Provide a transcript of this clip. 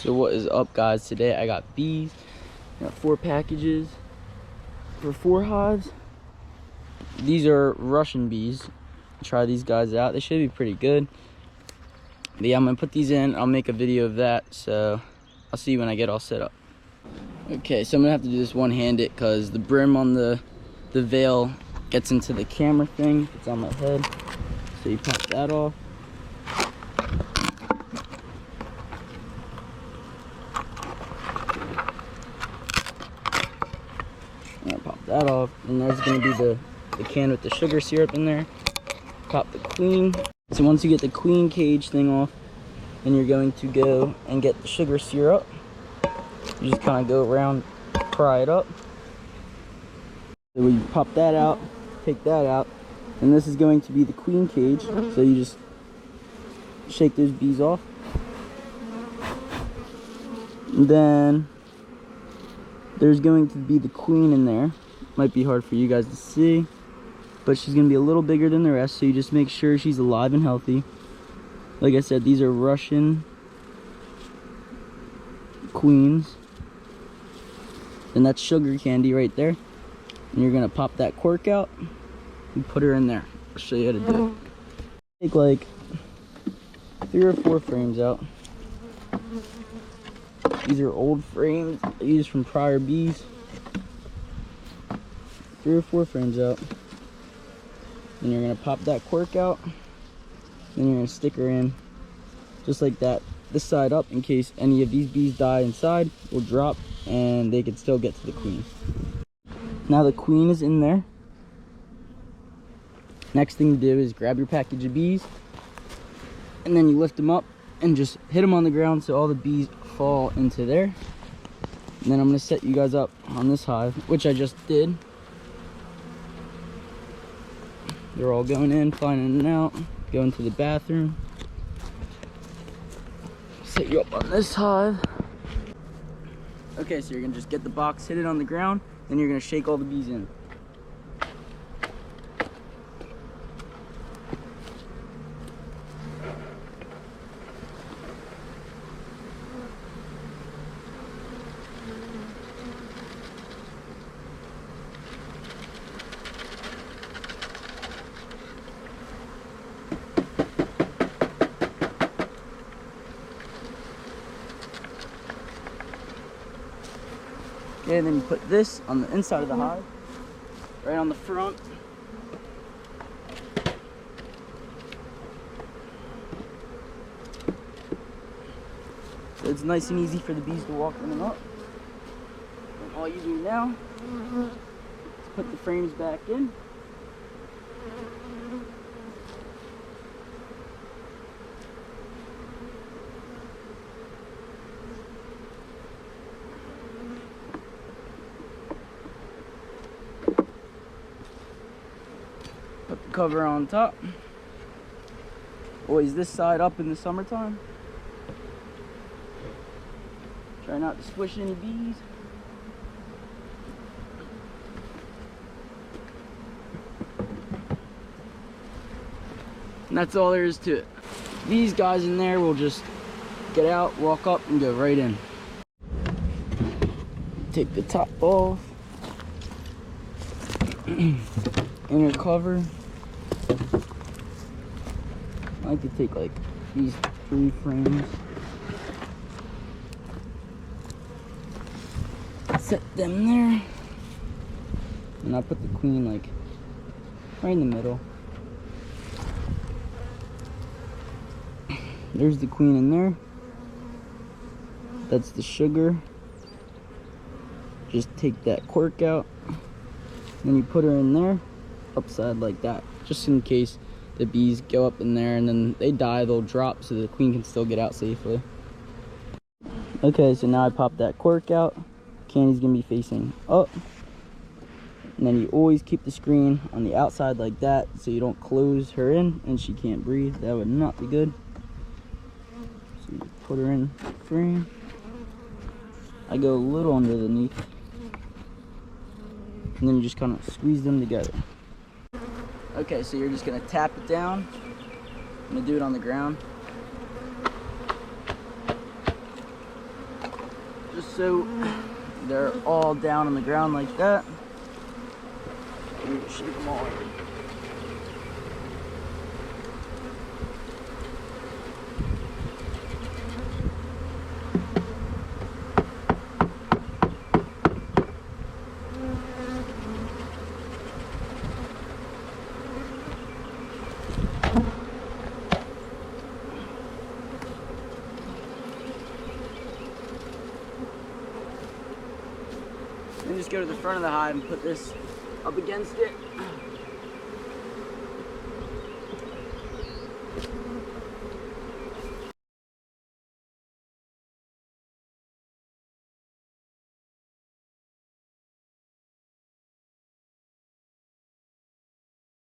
So what is up, guys? Today I got bees. I got 4 packages for 4 hives. These are Russian bees. Try these guys out. They should be pretty good. But yeah, I'm gonna put these in. I'll make a video of that. So I'll see you when I get all set up. Okay, so I'm gonna have to do this one-handed because the brim on the veil gets into the camera thing. It's on my head. So you pop that off. Pop that off, and there's going to be the can with the sugar syrup in there. Pop the queen. So once you get the queen cage thing off, then you're going to go and get the sugar syrup. You just kind of go around, pry it up. So we pop that out, take that out, and this is going to be the queen cage. So you just shake those bees off. And then there's going to be the queen in there. Might be hard for you guys to see, but she's gonna be a little bigger than the rest, so you just make sure she's alive and healthy. Like I said, these are Russian queens. And that's sugar candy right there. And you're gonna pop that cork out and put her in there. I'll show you how to do it. Take like 3 or 4 frames out. These are old frames I used from prior bees. 3 or 4 frames out. Then you're gonna pop that cork out. Then you're gonna stick her in just like that. This side up in case any of these bees die inside, will drop and they can still get to the queen. Now the queen is in there. Next thing to do is grab your package of bees, and then you lift them up and just hit them on the ground so all the bees fall into there. And then I'm gonna set you guys up on this hive, which I just did. They're all going in, flying in and out, going to the bathroom. Set you up on this hive. Okay, so you're gonna just get the box, hit it on the ground, then you're gonna shake all the bees in. Okay, and then you put this on the inside of the hive, right on the front. So it's nice and easy for the bees to walk in and up. And all you do now is put the frames back in. Put the cover on top. Always this side up in the summertime. Try not to squish any bees. And that's all there is to it. These guys in there will just get out, walk up, and go right in. Take the top off. Inner cover. I like to take like these 3 frames. Set them there. And I'll put the queen like right in the middle. There's the queen in there. That's the sugar. Just take that cork out. Then you put her in there, upside like that, just in case the bees go up in there and then they die, they'll drop so the queen can still get out safely. Okay, so now I pop that cork out. Candy's gonna be facing up. And then you always keep the screen on the outside like that so you don't close her in and she can't breathe. That would not be good. So you put her in the frame. I go a little underneath. And then you just kind of squeeze them together. Okay, so you're just gonna tap it down. I'm gonna do it on the ground. just so they're all down on the ground like that. And shape them all. Then just go to the front of the hive and put this up against it.